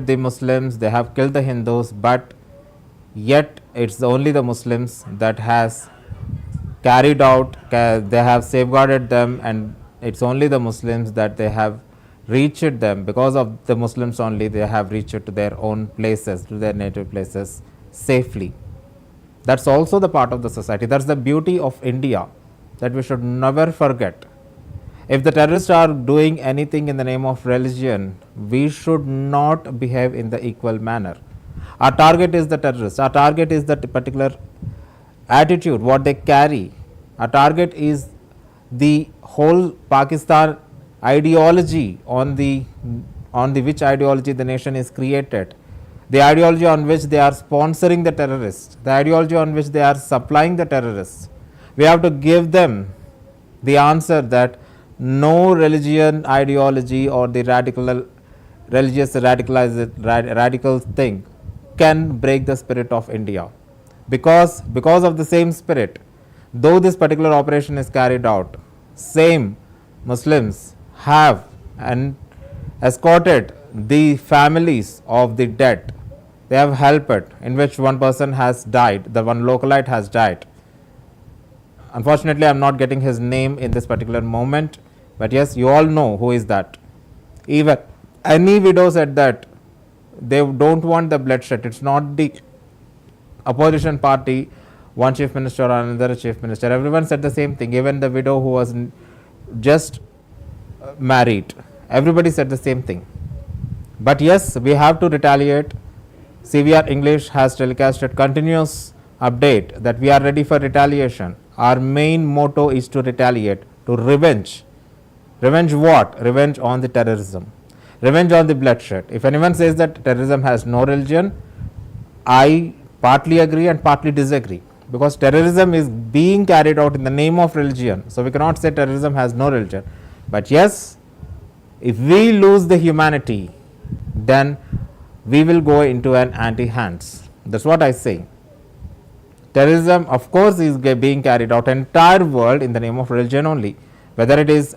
the Muslims, they have killed the Hindus, but yet it's only the Muslims that has carried out, they have safeguarded them, and it's only the Muslims that they have reached them. Because of the Muslims only, they have reached to their own places, to their native places safely. That's also the part of the society. That's the beauty of India, that we should never forget. If the terrorists are doing anything in the name of religion, we should not behave in the equal manner. Our target is the terrorists. Our target is that particular attitude, what they carry. Our target is the whole Pakistan ideology, on the which ideology the nation is created, the ideology on which they are sponsoring the terrorists, the ideology on which they are supplying the terrorists. We have to give them the answer that no religion ideology or the religious radical thing can break the spirit of India, because of the same spirit, though this particular operation is carried out, same Muslims have and escorted the families of the dead. They have helped, in which one person has died, the one localite has died. Unfortunately, I am not getting his name in this particular moment, but yes, you all know who is that. Even any widow said that they don't want the bloodshed. It's not the opposition party, one chief minister or another chief minister. Everyone said the same thing. Even the widow who was just married, everybody said the same thing. But yes, we have to retaliate. CVR English has telecasted continuous update that we are ready for retaliation. Our main motto is to retaliate, to revenge. Revenge what? Revenge on the terrorism, revenge on the bloodshed. If anyone says that terrorism has no religion, I partly agree and partly disagree, because terrorism is being carried out in the name of religion. So we cannot say terrorism has no religion. But yes, if we lose the humanity, then we will go into an anti-hands. That's what I say. Terrorism, of course, is being carried out entire world in the name of religion only, whether it is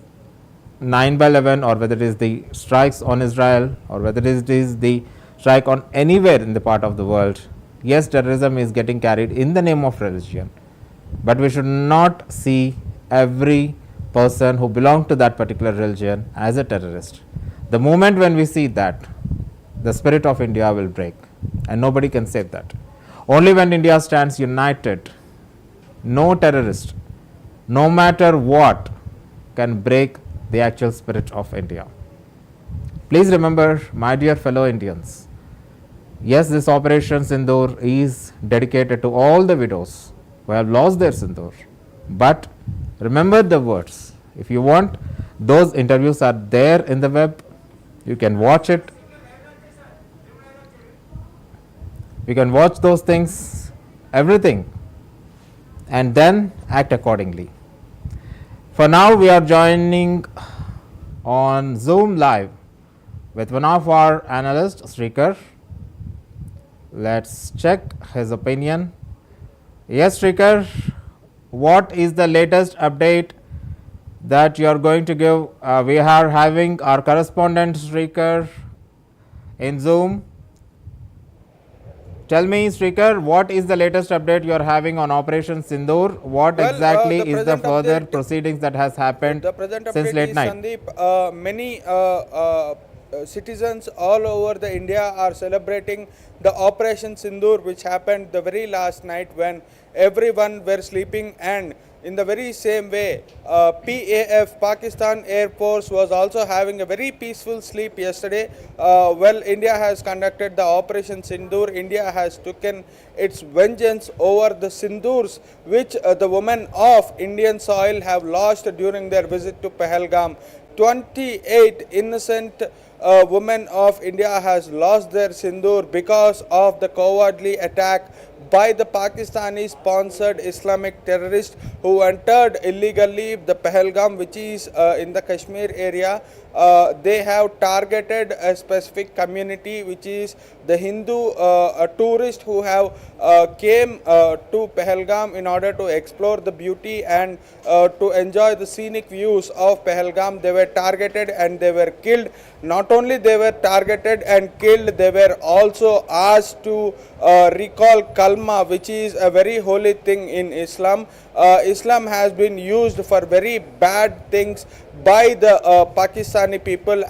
9/11 or whether it is the strikes on Israel or whether it is the strike on anywhere in the part of the world. Yes, terrorism is getting carried in the name of religion, but we should not see every person who belongs to that particular religion as a terrorist. The moment when we see that, the spirit of India will break, and nobody can save that. Only when India stands united, no terrorist, no matter what, can break the actual spirit of India. Please remember, my dear fellow Indians, yes, this operation Sindoor is dedicated to all the widows who have lost their Sindoor. But remember the words. If you want, those interviews are there in the web. You can watch it. You can watch those things, everything, and then act accordingly. For now, we are joining on Zoom live with one of our analysts, Srikar. Let's check his opinion. Yes, Srikar, what is the latest update that you are going to give? We are having our correspondent Srikar in Zoom. Tell me, Srikar, what is the latest update you are having on Operation Sindoor? What exactly is the further proceedings that has happened since late night? Sandeep, many citizens all over the India are celebrating the Operation Sindoor, which happened the very last night when everyone were sleeping, and in the very same way, PAF, Pakistan Air Force, was also having a very peaceful sleep yesterday. India has conducted the Operation Sindoor. India has taken its vengeance over the Sindoors which the women of Indian soil have lost during their visit to Pahalgam. 28 innocent women of India has lost their Sindoor because of the cowardly attack by the Pakistani sponsored Islamic terrorists who entered illegally the Pahalgam, which is in the Kashmir area. they have targeted a specific community, which is the Hindu tourists who have came to Pahalgam in order to explore the beauty and to enjoy the scenic views of Pahalgam. They were targeted and they were killed. Not only they were targeted and killed, they were also asked to recall kalma, which is a very holy thing in Islam. Islam has been used for very bad things by the Pakistani people.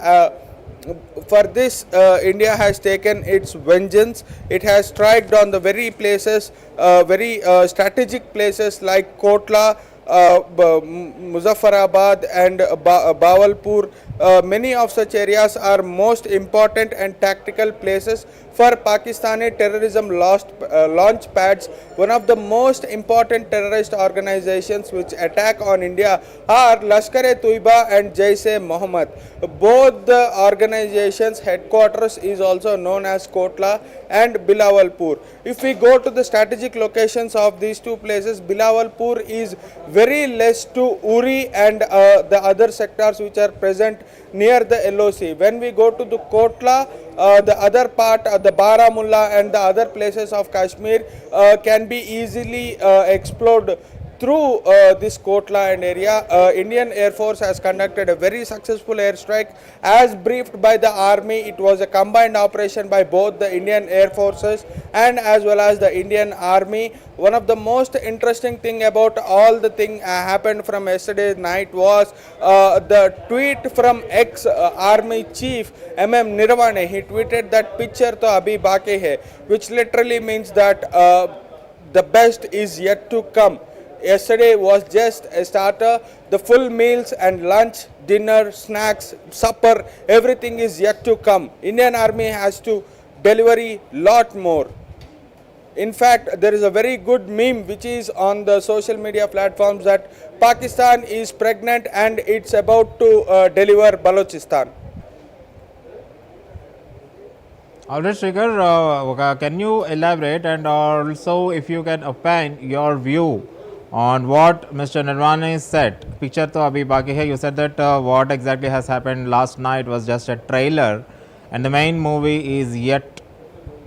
For this, India has taken its vengeance. It has struck on the very places, very strategic places like Kotla, Muzaffarabad and Bawalpur. Many of such areas are most important and tactical places for Pakistani terrorism launch pads. One of the most important terrorist organizations which attack on India are Lashkar-e-Toiba and Jaish-e-Mohammed. Both the organizations' headquarters is also known as Kotla and Bilawalpur. If we go to the strategic locations of these two places, Bilawalpur is very less to Uri and the other sectors which are present near the LOC. When we go to the Kotla, the other part, the Baramulla and the other places of Kashmir can be easily explored through this Kotla and area. Indian Air Force has conducted a very successful airstrike. As briefed by the army, it was a combined operation by both the Indian Air Forces and as well as the Indian Army. One of the most interesting thing about all the thing happened from yesterday night was the tweet from ex-army chief Nirvane. He tweeted that picture to abhi baki hai, which literally means that the best is yet to come. Yesterday was just a starter. The full meals and lunch, dinner, snacks, supper, everything is yet to come. Indian Army has to deliver a lot more. In fact, there is a very good meme which is on the social media platforms that Pakistan is pregnant and it's about to deliver Balochistan. Alright, Shrikar, can you elaborate, and also if you can opine your view on what Mr. Nirvana said? Picture to abhi baki hai. You said that what exactly has happened last night was just a trailer and the main movie is yet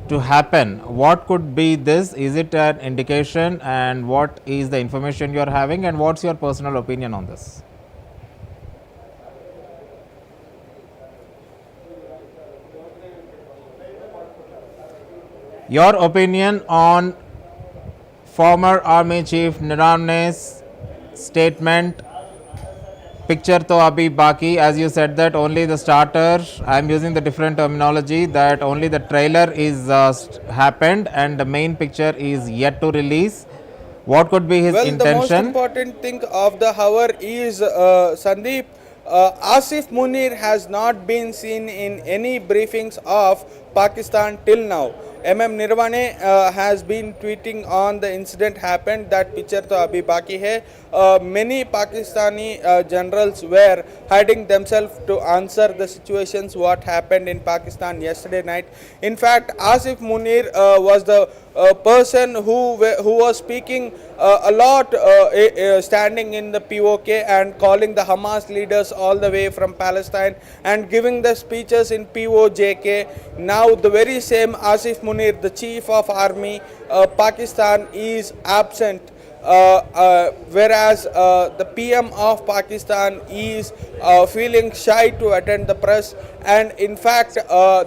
to happen. What could be this? Is it an indication, and what is the information you are having, and what's your personal opinion on this? Your opinion on former Army Chief Nirvane's statement, picture to abhi baki, as you said that only the starter, I am using the different terminology, that only the trailer is happened and the main picture is yet to release. What could be his Well, the most intention? important thing of the hour is Sandeep. Asif Munir has not been seen in any briefings of Pakistan till now. Nirvane has been tweeting on the incident happened, that picture to abhi baki hai. Many Pakistani generals were hiding themselves to answer the situations what happened in Pakistan yesterday night. In fact, Asif Munir was the person who was speaking a lot, standing in the POK and calling the Hamas leaders all the way from Palestine and giving the speeches in POJK. Now the very same Asif Munir, the chief of army, Pakistan, is absent. Whereas the PM of Pakistan is feeling shy to attend the press, and in fact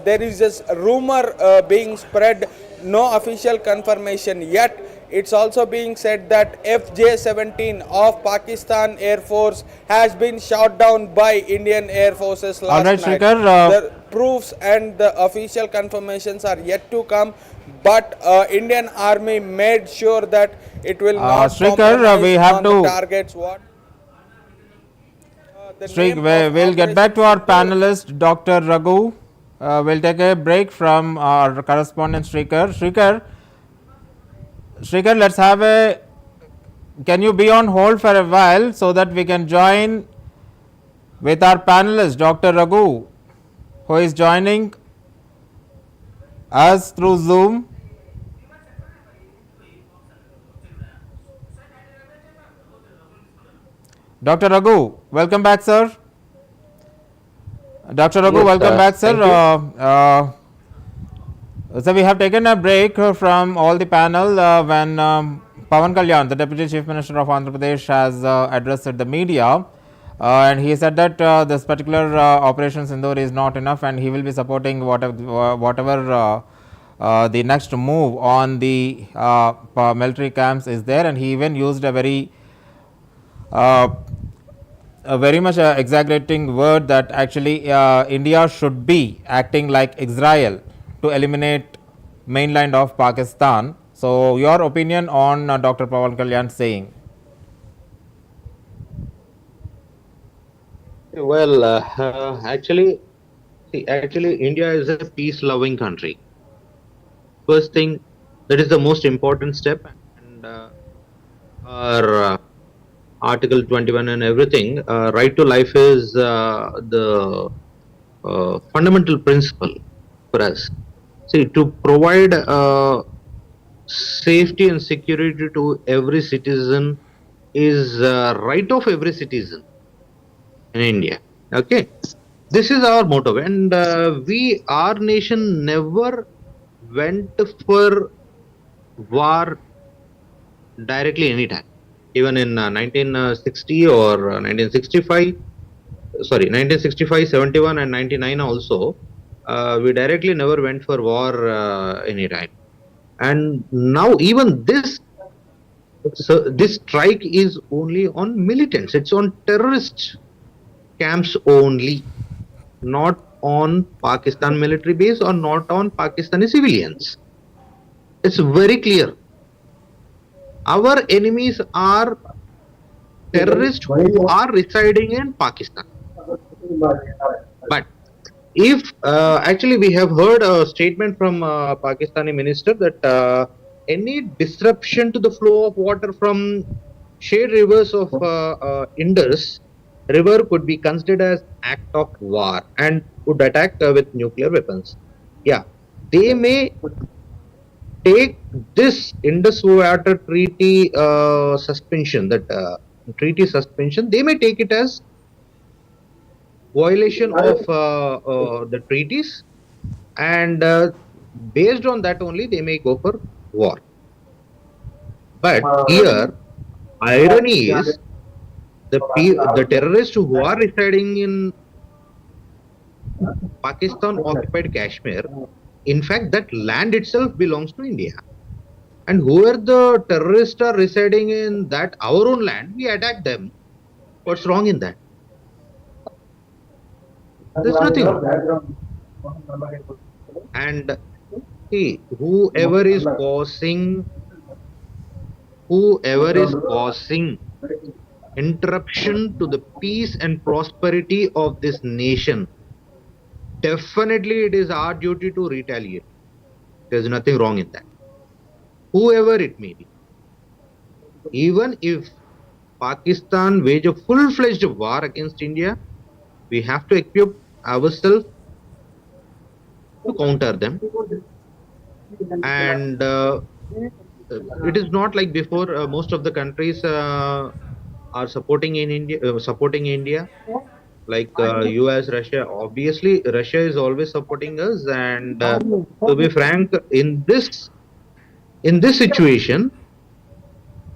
there is this rumor being spread, no official confirmation yet. It's also being said that FJ-17 of Pakistan Air Force has been shot down by Indian Air Forces last Alright, night. Shrikar, The proofs and the official confirmations are yet to come, but Indian Army made sure that it will not Shrikar, compromise we have on to- the targets. What? Shrek, we'll get back to our panelist, Dr. Raghu. We'll take a break from our correspondent, Shrikar. Shrikar, let's have a. Can you be on hold for a while so that we can join with our panelist, Dr. Raghu, who is joining us through Zoom? Dr. Raghu, welcome back, sir. Dr. Raghu, Yes, welcome back, sir. thank you. So we have taken a break from all the panel when Pawan Kalyan, the Deputy Chief Minister of Andhra Pradesh, has addressed the media, and he said that this particular Operation Sindoor is not enough, and he will be supporting whatever the next move on the military camps is there, and he even used uh, a very much exaggerating word that actually India should be acting like Israel to eliminate mainland of Pakistan. So, your opinion on Dr. Pawan Kalyan saying? Well, actually, India is a peace-loving country. First thing, that is the most important step, and our Article 21 and everything, right to life is the fundamental principle for us. See, to provide safety and security to every citizen is right of every citizen in India. Okay, this is our motto, and our nation never went for war directly anytime. Even in 1960 or 1965, sorry, 1965, 71, and 99 also, we directly never went for war anytime. And now even this strike is only on militants. It's on terrorist camps only, not on Pakistan military base or not on Pakistani civilians. It's very clear. Our enemies are terrorists who are residing in Pakistan. But if actually we have heard a statement from Pakistani minister that any disruption to the flow of water from shared rivers of Indus river could be considered as act of war and would attack with nuclear weapons. Yeah, they may take this Indus Water Treaty suspension, that treaty suspension, they may take it as violation of the treaties, and based on that only they may go for war. But here, irony is the terrorists who are residing in Pakistan occupied Kashmir, in fact, that land itself belongs to India. And whoever the terrorists are residing in that our own land, we attack them. What's wrong in that? There's nothing wrong. And see, whoever is causing interruption to the peace and prosperity of this nation, definitely it is our duty to retaliate. There's nothing wrong in that. Whoever it may be. Even if Pakistan wage a full-fledged war against India, we have to equip ourselves to counter them. And it is not like before. Most of the countries are supporting India, like US, Russia. Obviously, Russia is always supporting us. And to be frank, in this situation,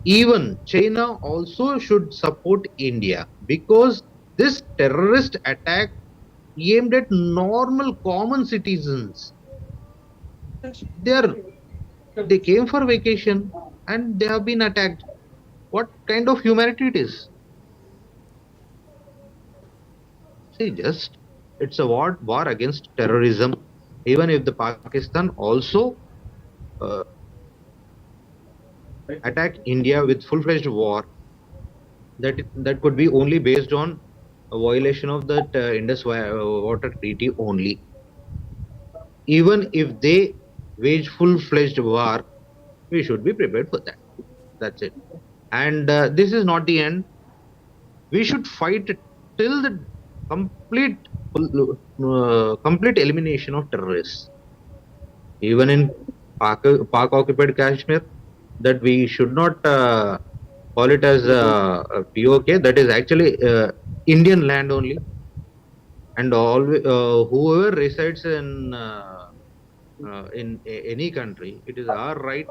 even China also should support India, because this terrorist attack aimed at normal common citizens. They came for vacation and they have been attacked. What kind of humanity it is? See, just it's a war against terrorism. Even if the Pakistan also attack India with full-fledged war, that could be only based on a violation of that Indus Water Treaty only. Even if they wage full-fledged war, we should be prepared for that. That's it. And this is not the end. We should fight till the complete elimination of terrorists. Even in Pak occupied Kashmir, that we should not call it as POK. That is actually Indian land only. and whoever resides in any country, it is our right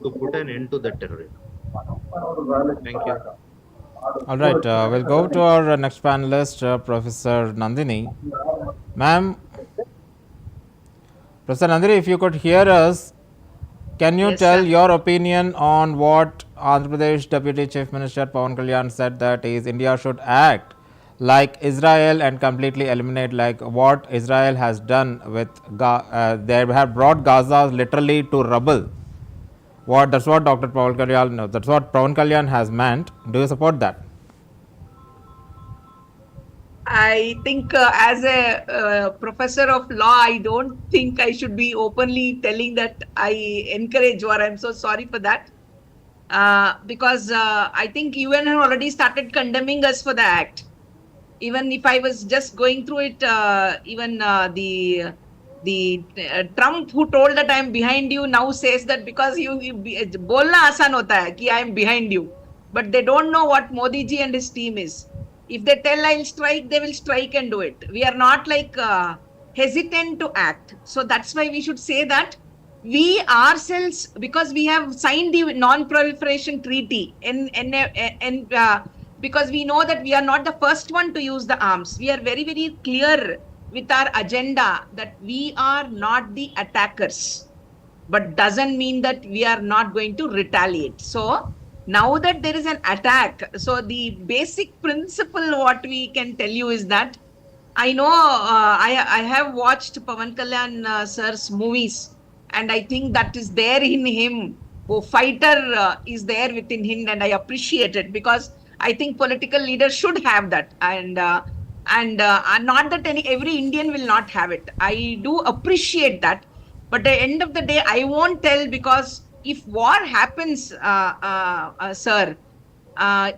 to put an end to the terrorism. Thank you. All right, we'll go to our next panelist, Professor Nandini. Ma'am, Professor Nandini, if you could hear us, can you Yes, tell sir. your opinion on what Andhra Pradesh Deputy Chief Minister Pawan Kalyan said, that is India should act like Israel and completely eliminate like what Israel has done with they have brought Gaza literally to rubble. What that's what Dr. Pawan Kalyan, no, that's what Pawan Kalyan has meant. Do you support that? I think as a professor of law, I don't think I should be openly telling that I encourage war. I'm so sorry for that. Because I think UN have already started condemning us for the act. Even if I was just going through it, even the Trump who told that I am behind you now says that because you bolna asan hota hai ki I am behind you, but they don't know what Modi ji and his team is. If they tell I'll strike, they will strike and do it. We are not like hesitant to act. So that's why we should say that we ourselves, because we have signed the non-proliferation treaty and because we know that we are not the first one to use the arms. We are very, very clear with our agenda that we are not the attackers, but doesn't mean that we are not going to retaliate. So now that there is an attack, so the basic principle what we can tell you is that I know I have watched Pavan Kalyan sir's movies, and I think that is there in him. Oh, fighter is there within him, and I appreciate it because I think political leaders should have that, and not that every Indian will not have it. I do appreciate that, but at the end of the day, I won't tell because if war happens, sir,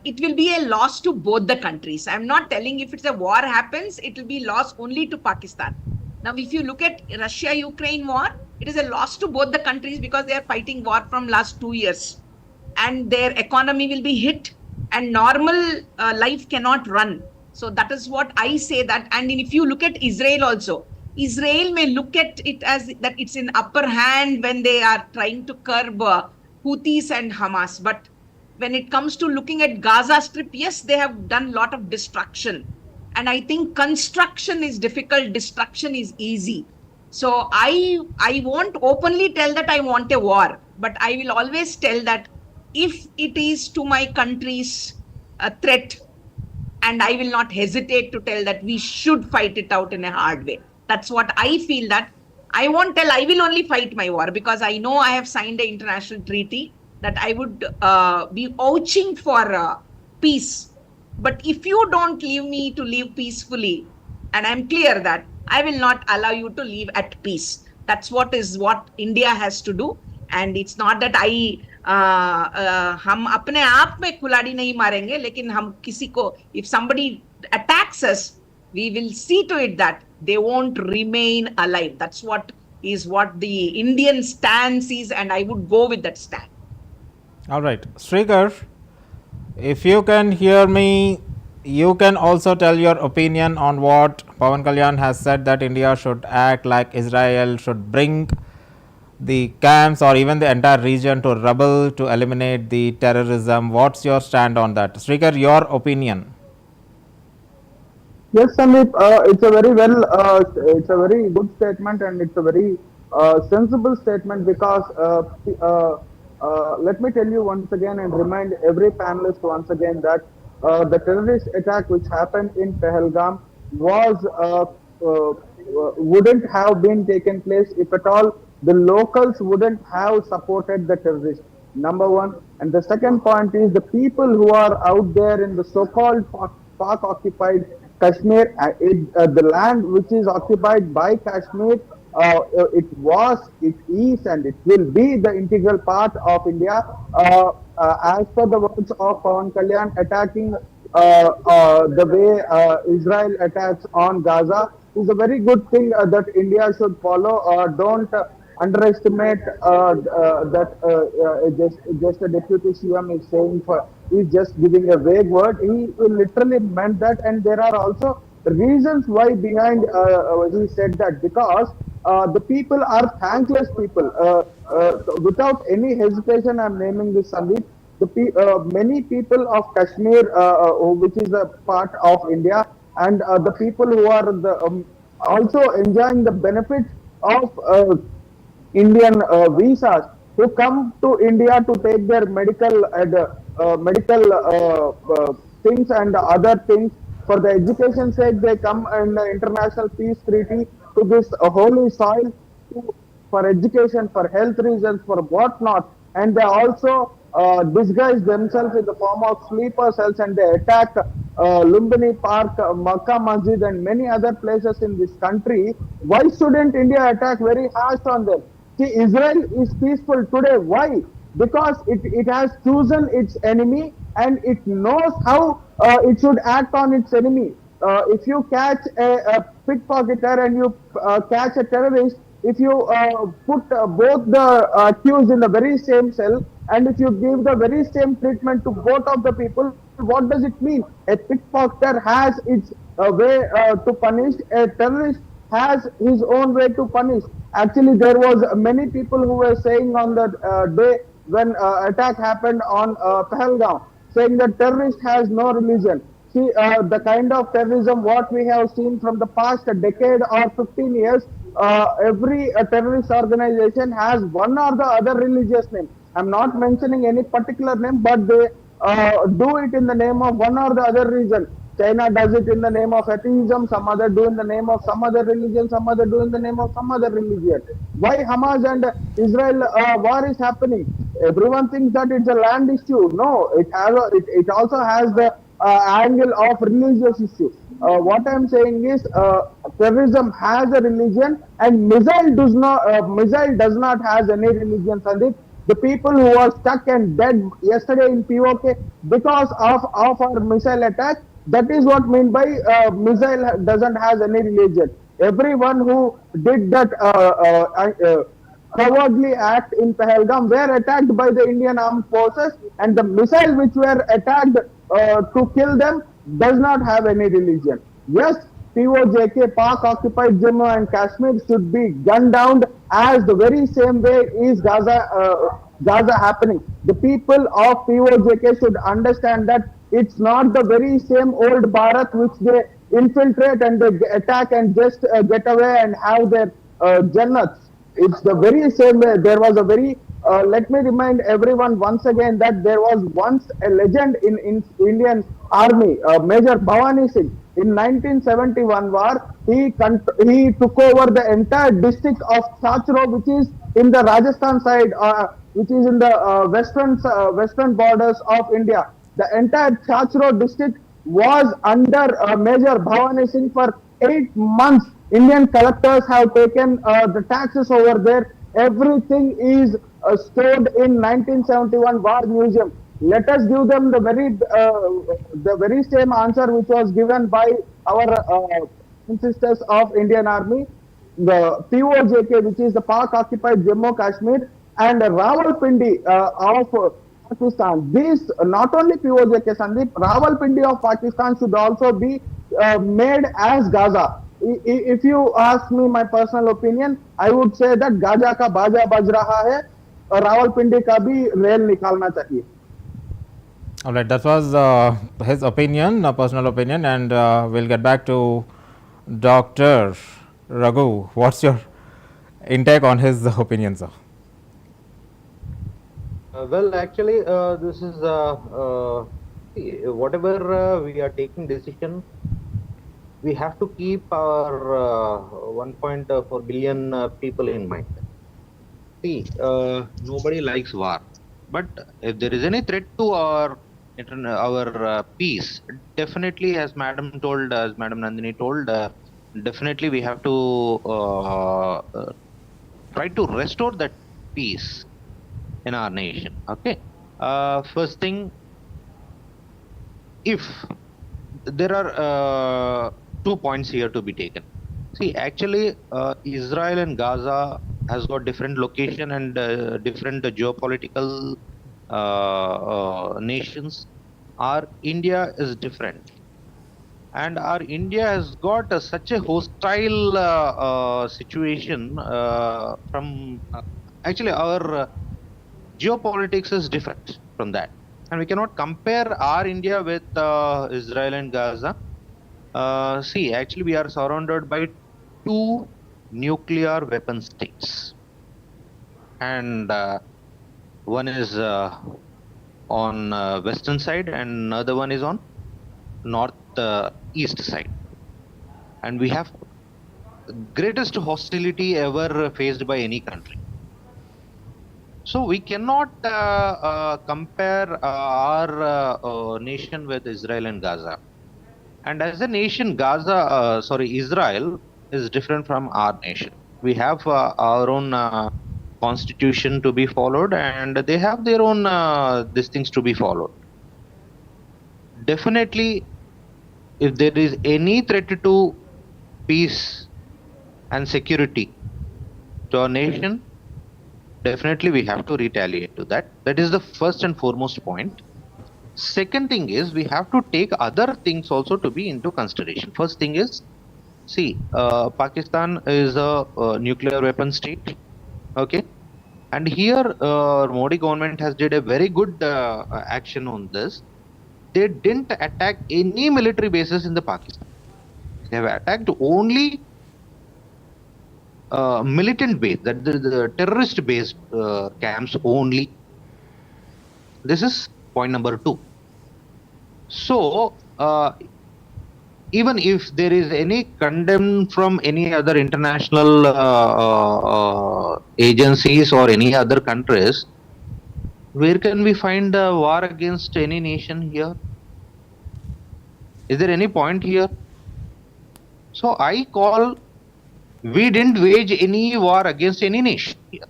it will be a loss to both the countries. I'm not telling if it's a war happens, it will be loss only to Pakistan. Now, if you look at Russia-Ukraine war, it is a loss to both the countries because they are fighting war from last 2 years, and their economy will be hit, and normal life cannot run. So that is what I say that. And if you look at Israel also, Israel may look at it as that it's in upper hand when they are trying to curb Houthis and Hamas, but when it comes to looking at Gaza Strip, yes, they have done a lot of destruction. And I think construction is difficult, destruction is easy. So I won't openly tell that I want a war, but I will always tell that if it is to my country's threat, and I will not hesitate to tell that we should fight it out in a hard way. That's what I feel that I won't tell, I will only fight my war because I know I have signed an international treaty that I would be vouching for peace. But if you don't leave me to live peacefully, and I'm clear that I will not allow you to live at peace. That's what India has to do. And it's not that हम अपने आप में कुल्हाड़ी नहीं मारेंगे, लेकिन हम किसी को, if somebody attacks us, we will see to it that they won't remain alive. That's what the Indian stance is, and I would go with that stand. All right, Srikar, if you can hear me, you can also tell your opinion on what Pawan Kalyan has said, that India should act like Israel, should bring the camps or even the entire region to rubble to eliminate the terrorism. What's your stand on that? Srikar, your opinion. Yes, Sandeep, it's a very good statement and it's a very sensible statement because let me tell you once again and remind every panelist once again that the terrorist attack which happened in Pahalgam was wouldn't have been taken place if at all the locals wouldn't have supported the terrorists. Number one, and the second point is the people who are out there in the so-called Pak occupied Kashmir, the land which is occupied by Kashmir, it was, it is, and it will be the integral part of India. As per the words of Pawan Kalyan, attacking the way Israel attacks on Gaza is a very good thing that India should follow. Don't underestimate that just a deputy CM is saying for, he's just giving a vague word. He literally meant that, and there are also reasons why behind he said that, because the people are thankless people. Without any hesitation, I'm naming this, Sandeep. Many people of Kashmir, which is a part of India, and the people who are also enjoying the benefits of Indian visas, who come to India to take their medical things and other things. For the education sake, they come in the international peace treaty to this holy soil to, for education, for health reasons, for whatnot, and they also disguise themselves in the form of sleeper cells, and they attack Lumbini Park, Makkah Masjid, and many other places in this country. Why shouldn't India attack very harsh on them? See, Israel is peaceful today. Why? Because it has chosen its enemy, and it knows how it should act on its enemy. If you catch a pickpocketer and you catch a terrorist, if you put both the accused in the very same cell, and if you give the very same treatment to both of the people, what does it mean? A pickpocketer has its way to punish, a terrorist has his own way to punish. Actually, there was many people who were saying on the day when attack happened on Pahalgam, saying that terrorist has no religion. See, the kind of terrorism what we have seen from the past decade or 15 years, every terrorist organization has one or the other religious name. I'm not mentioning any particular name, but they do it in the name of one or the other reason. China does it in the name of atheism, some other do in the name of some other religion, some other do in the name of some other religion. Why Hamas and Israel war is happening? Everyone thinks that it's a land issue. No, it also has the angle of religious issue. What I'm saying is, terrorism has a religion, and missile does not has any religion, Sandeep. The people who are stuck and dead yesterday in POK because of our missile attack, that is what mean by missile doesn't has any religion. Everyone who did that cowardly act in Pahalgam were attacked by the Indian armed forces, and the missile which were attacked to kill them does not have any religion. Yes, POJK, Pak occupied Jammu and Kashmir, should be gunned down as the very same way is Gaza happening. The people of POJK should understand that it's not the very same old Bharat which they infiltrate and they attack and just get away and have their jannats. It's the very same way. There was a very let me remind everyone once again that there was once a legend in Indian Army, Major Bhavani Singh. In 1971 war, he took over the entire district of Chachro, which is in the Rajasthan side, which is in the western borders of India. The entire Chachro district was under Major Bhavani Singh for 8 months. Indian collectors have taken the taxes over there. Everything is stored in 1971 War Museum. Let us give them the very same answer which was given by our sisters of Indian Army, the POJK, which is the Pak occupied Jammu Kashmir, and Rawalpindi of Pakistan. These not only POJK, Sandeep, Rawalpindi of Pakistan should also be made as Gaza. If you ask me my personal opinion, I would say that Gaza का बाजा बज रहा है और रावलपिंडी का भी rail निकालना चाहिए. All right, that was his opinion, a personal opinion, and we'll get back to Dr. Raghu. What's your intake on his opinion, sir? Well, actually, this is whatever we are taking decision, we have to keep our 1.4 billion people in mind. See, nobody likes war, but if there is any threat to our peace, definitely, as Madam Nandini told, definitely we have to try to restore that peace in our nation. Okay. First thing, if there are 2 points here to be taken. See, actually, Israel and Gaza has got different location and different geopolitical nations. Our India is different. and our India has got such a hostile situation from actually our geopolitics is different from that, and we cannot compare our India with Israel and Gaza. See, actually, we are surrounded by two nuclear weapon states, and one is on western side, and another one is on north east side, and we have greatest hostility ever faced by any country. So we cannot compare our nation with Israel and Gaza. And as a nation, Israel is different from our nation. We have our own constitution to be followed, and they have their own these things to be followed. Definitely, if there is any threat to peace and security to our nation, definitely we have to retaliate to that. That is the first and foremost point. Second thing is we have to take other things also to be into consideration. First thing is, see, Pakistan is a nuclear weapon state, okay, and here Modi government has did a very good action on this. They didn't attack any military bases in the Pakistan. They have attacked only militant base, that the terrorist based camps only. This is point number 2. So even if there is any condemn from any other international agencies or any other countries, where can we find a war against any nation here? Is there any point here? So I call, we didn't wage any war against any nation here.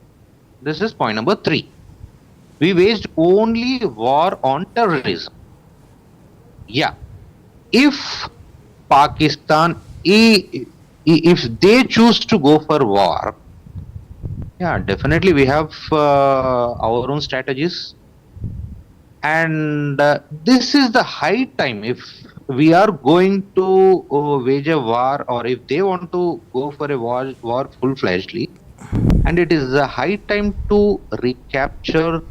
This is point number 3. We waged only war on terrorism. Yeah. If Pakistan, if they choose to go for war, yeah, definitely we have our own strategies. And this is the high time, if we are going to wage a war, or if they want to go for a war full-fledgedly, and it is the high time to recapture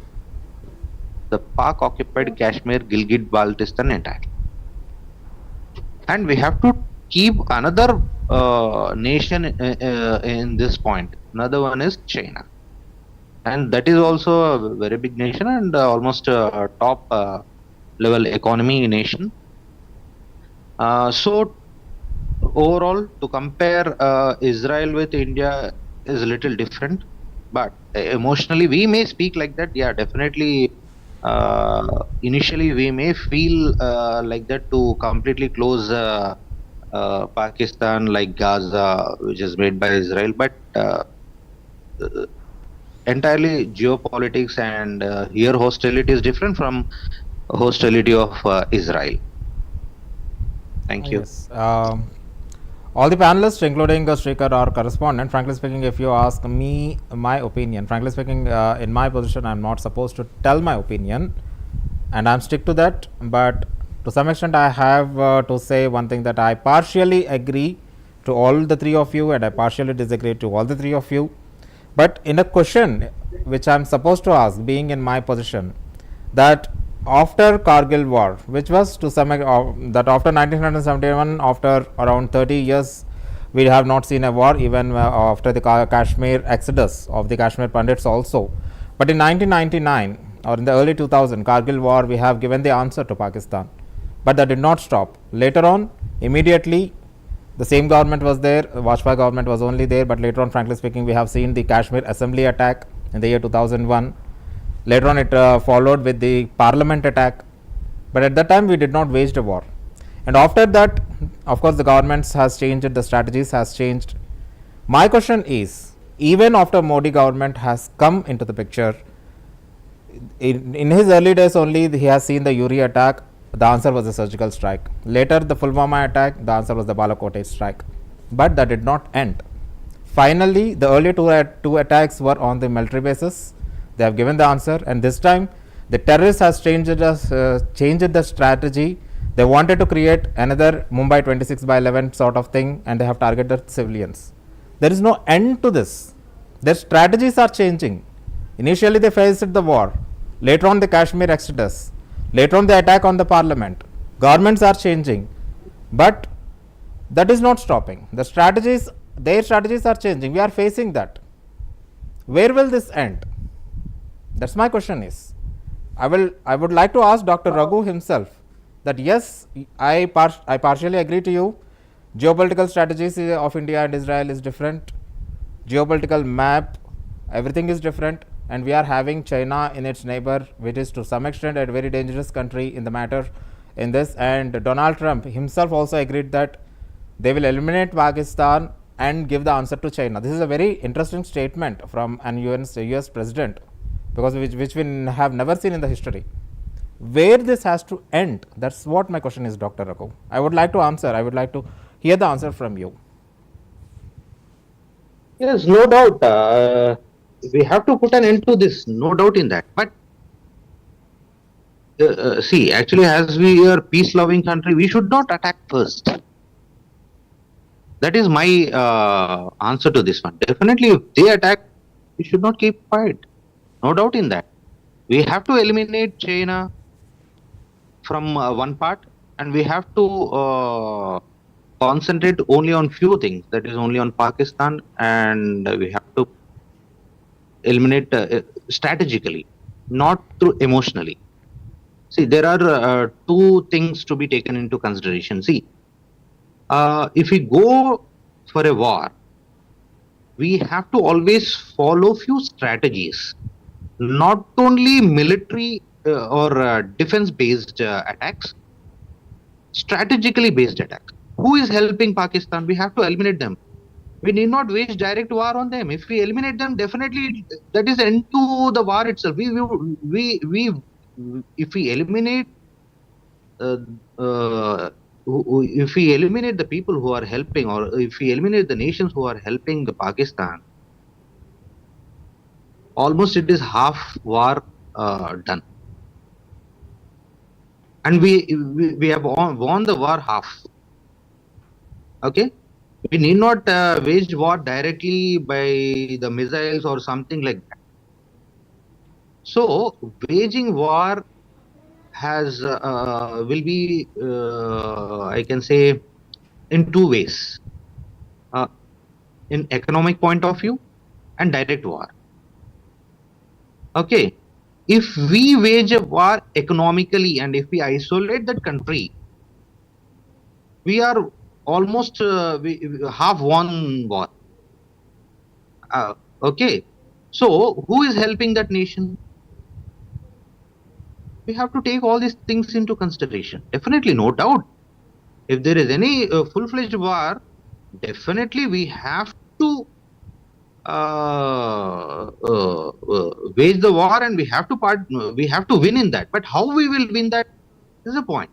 the Pak-occupied Kashmir, Gilgit, Baltistan entirely. And we have to keep another nation in this point. Another one is China. And that is also a very big nation and almost a top level economy nation. So overall, to compare Israel with India is a little different, but emotionally we may speak like that. Yeah, definitely. Initially, we may feel like that to completely close Pakistan, like Gaza, which is made by Israel, but entirely geopolitics, and here hostility is different from hostility of Israel. Thank you. Yes. All the panelists, including Srikar, our correspondent, frankly speaking, if you ask me my opinion, frankly speaking, in my position, I'm not supposed to tell my opinion, and I'm stick to that. But to some extent, I have to say one thing, that I partially agree to all the 3 of you, and I partially disagree to all the 3 of you. But in a question which I'm supposed to ask, being in my position, that after Kargil war, which was to some that after 1971, after around 30 years, we have not seen a war, even after the Kashmir exodus of the Kashmir Pandits also. But in 1999 or in the early 2000, Kargil war, we have given the answer to Pakistan, but that did not stop. Later on, immediately, the same government was there, Vajpayee government was only there, but later on, frankly speaking, we have seen the Kashmir assembly attack in the year 2001. Later on, it followed with the parliament attack, but at that time we did not wage a war. And after that, of course, the governments has changed, the strategies has changed. My question is, even after Modi government has come into the picture, in his early days only, he has seen the Uri attack, the answer was a surgical strike. Later, the Pulwama attack, the answer was the Balakot strike, but that did not end. Finally, the earlier two attacks were on the military basis. They have given the answer, and this time the terrorists has changed the strategy. They wanted to create another Mumbai 26/11 sort of thing, and they have targeted civilians. There is no end to this. Their strategies are changing. Initially, they faced the war. Later on, the Kashmir exodus. Later on, the attack on the parliament. Governments are changing, but that is not stopping. The strategies, their strategies are changing. We are facing that. Where will this end? That's my question is. I would like to ask Dr. Raghu himself that yes, I partially agree to you. Geopolitical strategies of India and Israel is different. Geopolitical map, everything is different, and we are having China in its neighbor, which is to some extent a very dangerous country in the matter in this. And Donald Trump himself also agreed that they will eliminate Pakistan and give the answer to China. This is a very interesting statement from an US president, because which we have never seen in the history. Where this has to end, that's what my question is, Dr. Raghu. I would like to answer. I would like to hear the answer from you. Yes, no doubt. We have to put an end to this, no doubt in that. But see, actually, as we are peace-loving country, we should not attack first. That is my answer to this one. Definitely, if they attack, we should not keep quiet. No doubt in that. We have to eliminate China from one part, and we have to concentrate only on few things. That is only on Pakistan, and we have to eliminate strategically, not through emotionally. See, there are two things to be taken into consideration. See, if we go for a war, we have to always follow few strategies, not only military or defense-based attacks, strategically based attacks. Who is helping Pakistan? We have to eliminate them. We need not wage direct war on them. If we eliminate them, definitely that is end to the war itself. If we eliminate if we eliminate the people who are helping, or if we eliminate the nations who are helping the Pakistan, almost it is half war done, and we have won the war half. Okay, we need not wage war directly by the missiles or something like that. So waging war has will be I can say in two ways, in economic point of view and direct war. Okay, if we wage a war economically and if we isolate that country, we are almost we half won war. Okay, so who is helping that nation? We have to take all these things into consideration. Definitely, no doubt. If there is any full-fledged war, definitely we have to wage the war, and we have to win in that. But how we will win that is a point.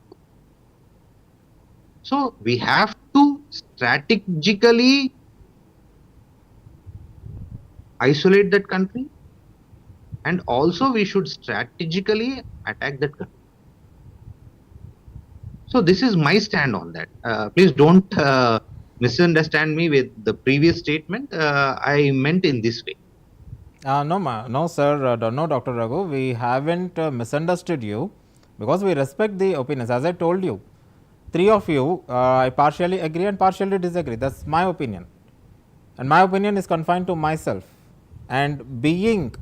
So we have to strategically isolate that country, and also we should strategically attack that country. So this is my stand on that. Please don't misunderstand me with the previous statement. I meant in this way. No, sir. No, Dr. Raghu. We haven't misunderstood you, because we respect the opinions. As I told you, three of you, I partially agree and partially disagree. That's my opinion, and my opinion is confined to myself. And being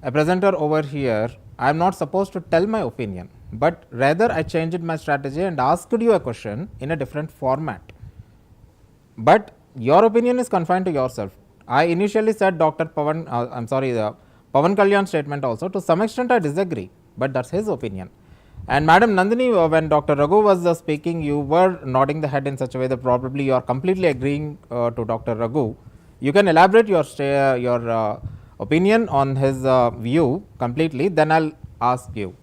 a presenter over here, I am not supposed to tell my opinion, but rather I changed my strategy and asked you a question in a different format. But your opinion is confined to yourself. I initially said Dr. Pavan, the Pavan Kalyan statement also. To some extent, I disagree, but that's his opinion. And Madam Nandini, when Dr. Raghu was speaking, you were nodding the head in such a way that probably you are completely agreeing to Dr. Raghu. You can elaborate your opinion on his view completely, then I'll ask you.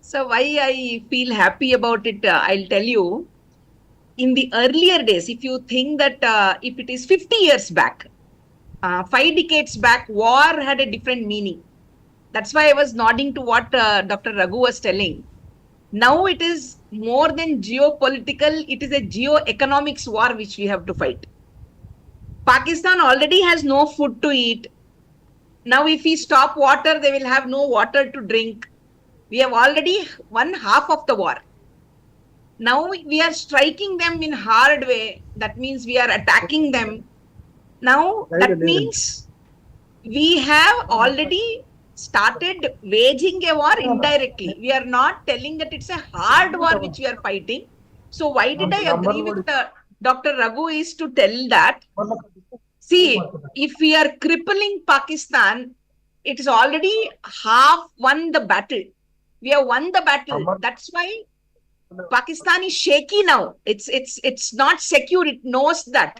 So why I feel happy about it, I'll tell you. In the earlier days, if you think that if it is 50 years back, 5 decades back, war had a different meaning. That's why I was nodding to what Dr. Raghu was telling. Now it is more than geopolitical, it is a geo-economics war which we have to fight. Pakistan already has no food to eat. Now, if we stop water, they will have no water to drink. We have already won half of the war. Now we are striking them in hard way. That means we are attacking them. Now that means we have already started waging a war indirectly. We are not telling that it's a hard war which we are fighting. So why did I agree with Dr. Raghu is to tell that, see, if we are crippling Pakistan, it is already half won the battle. We have won the battle. That's why Pakistan is shaky now. It's not secure. It knows that.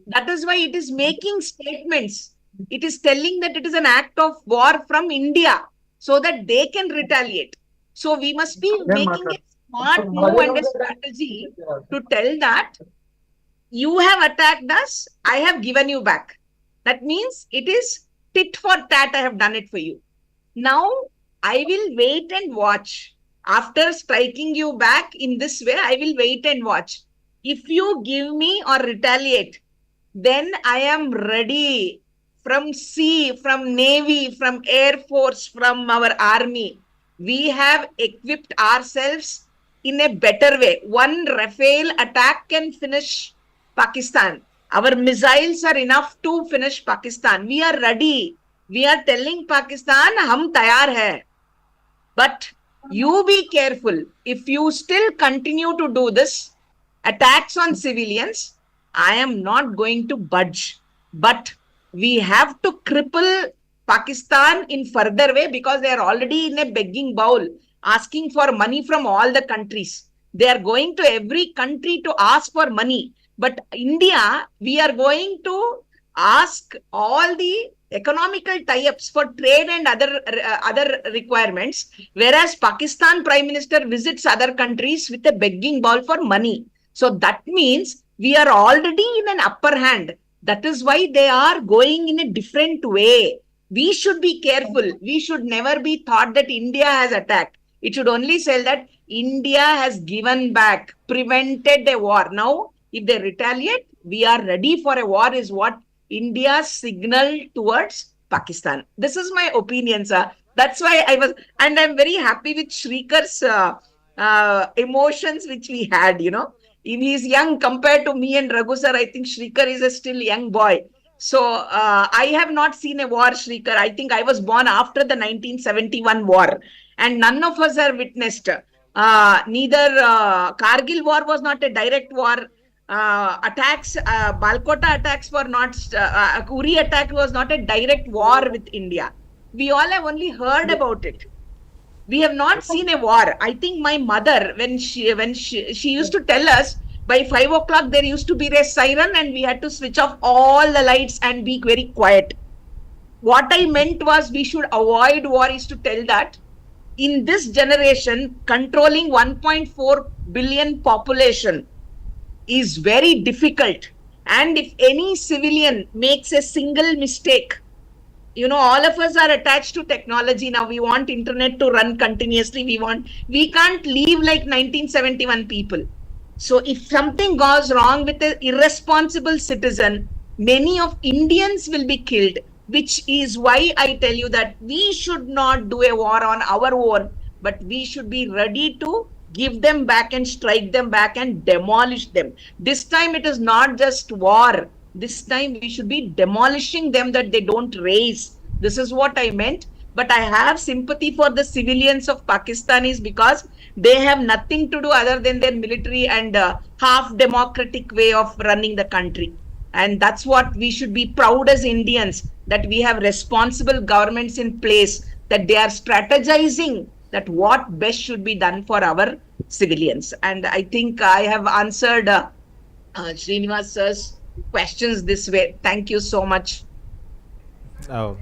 That is why it is making statements. It is telling that it is an act of war from India so that they can retaliate. So we must be making a smart move and a strategy to tell that you have attacked us, I have given you back. That means it is tit for tat, I have done it for you. Now I will wait and watch. After striking you back in this way, I will wait and watch. If you give me or retaliate, then I am ready from sea, from navy, from air force, from our army. We have equipped ourselves in a better way. One Rafale attack can finish Pakistan. Our missiles are enough to finish Pakistan. We are ready. We are telling Pakistan, hum tayar hai. But you be careful. If you still continue to do this, attacks on civilians, I am not going to budge. But we have to cripple Pakistan in further way because they are already in a begging bowl, asking for money from all the countries. They are going to every country to ask for money. But India, we are going to ask all the economical tie-ups for trade and other requirements, whereas Pakistan Prime Minister visits other countries with a begging bowl for money. So that means we are already in an upper hand. That is why they are going in a different way. We should be careful. We should never be thought that India has attacked. It should only say that India has given back, prevented a war. Now, if they retaliate, we are ready for a war is what India's signal towards Pakistan. This is my opinion, sir. That's why I was, and I'm very happy with Shrikar's emotions which we had, you know. If he's young compared to me and Raghu sir, I think Shrikar is a still young boy. So I have not seen a war, Shrikar. I think I was born after the 1971 war, and none of us are witnessed. Neither Kargil war was not a direct war. Attacks, Balkota attacks were not, Uri attack was not a direct war with India. We all have only heard about it. We have not seen a war. I think my mother, when she used to tell us, by 5 o'clock there used to be a siren and we had to switch off all the lights and be very quiet. What I meant was we should avoid war is to tell that in this generation, controlling 1.4 billion population is very difficult. And if any civilian makes a single mistake, you know, all of us are attached to technology now. We want internet to run continuously. We can't live like 1971 people. So if something goes wrong with an irresponsible citizen, many of Indians will be killed, which is why I tell you that we should not do a war on our own, but we should be ready to give them back and strike them back and demolish them. This time it is not just war. This time we should be demolishing them that they don't raise. This is what I meant. But I have sympathy for the civilians of Pakistanis because they have nothing to do other than their military and half democratic way of running the country. And that's what we should be proud as Indians, that we have responsible governments in place, that they are strategizing that what best should be done for our civilians. And I think I have answered Srinivas sir's questions this way. Thank you so much. Oh,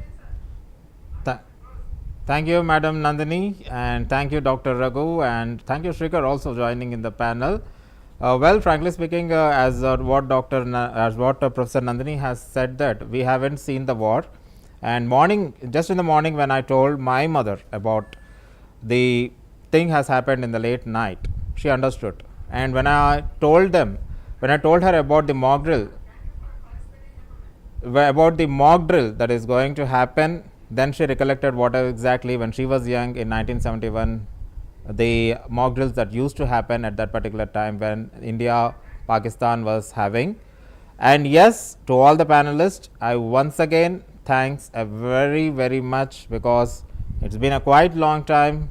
thank you, Madam Nandini, and thank you, Dr. Raghu, and thank you, Shrikar, also joining in the panel. Well, frankly speaking, as what Professor Nandini has said, that we haven't seen the war. And just in the morning, when I told my mother about the thing has happened in the late night. She understood. And when I told her about the mock drill, that is going to happen, then she recollected what exactly when she was young in 1971, the mock drills that used to happen at that particular time when India Pakistan was having. And yes, to all the panelists, I once again thanks very much, because it's been a quite long time.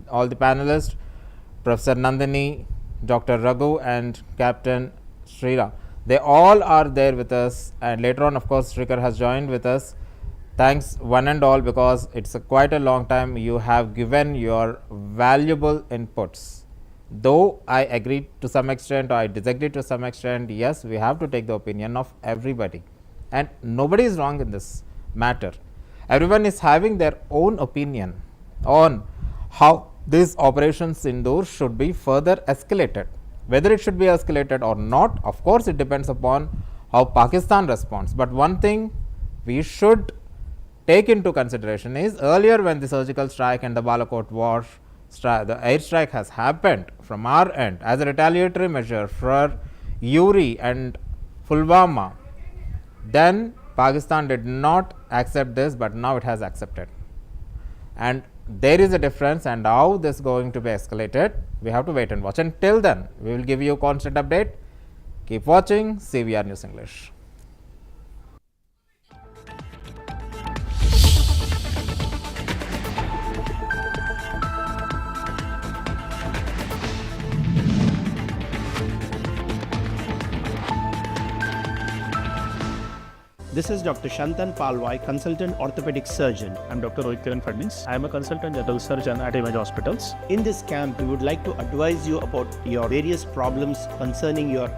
All the panelists, Professor Nandini, Dr. Raghu and Captain Srira, they all are there with us, and later on of course Srikar has joined with us. Thanks one and all, because it's quite a long time you have given your valuable inputs. Though I agree to some extent or I disagree to some extent, yes, we have to take the opinion of everybody, and nobody is wrong in this matter. Everyone is having their own opinion on how this Operation Sindoor should be further escalated. Whether it should be escalated or not, of course it depends upon how Pakistan responds. But one thing we should take into consideration is, earlier when the surgical strike and the Balakot war strike, the airstrike has happened from our end as a retaliatory measure for Uri and Pulwama, then Pakistan did not accept this, but now it has accepted. And there is a difference, and how this is going to be escalated, we have to wait and watch. Until then, we will give you constant update. Keep watching CVR News English. This is Dr. Shantan Palwai, consultant orthopedic surgeon. I'm Dr. Rohit Kiran Fadnis. I am a consultant general surgeon at Image Hospitals. In this camp, we would like to advise you about your various problems concerning your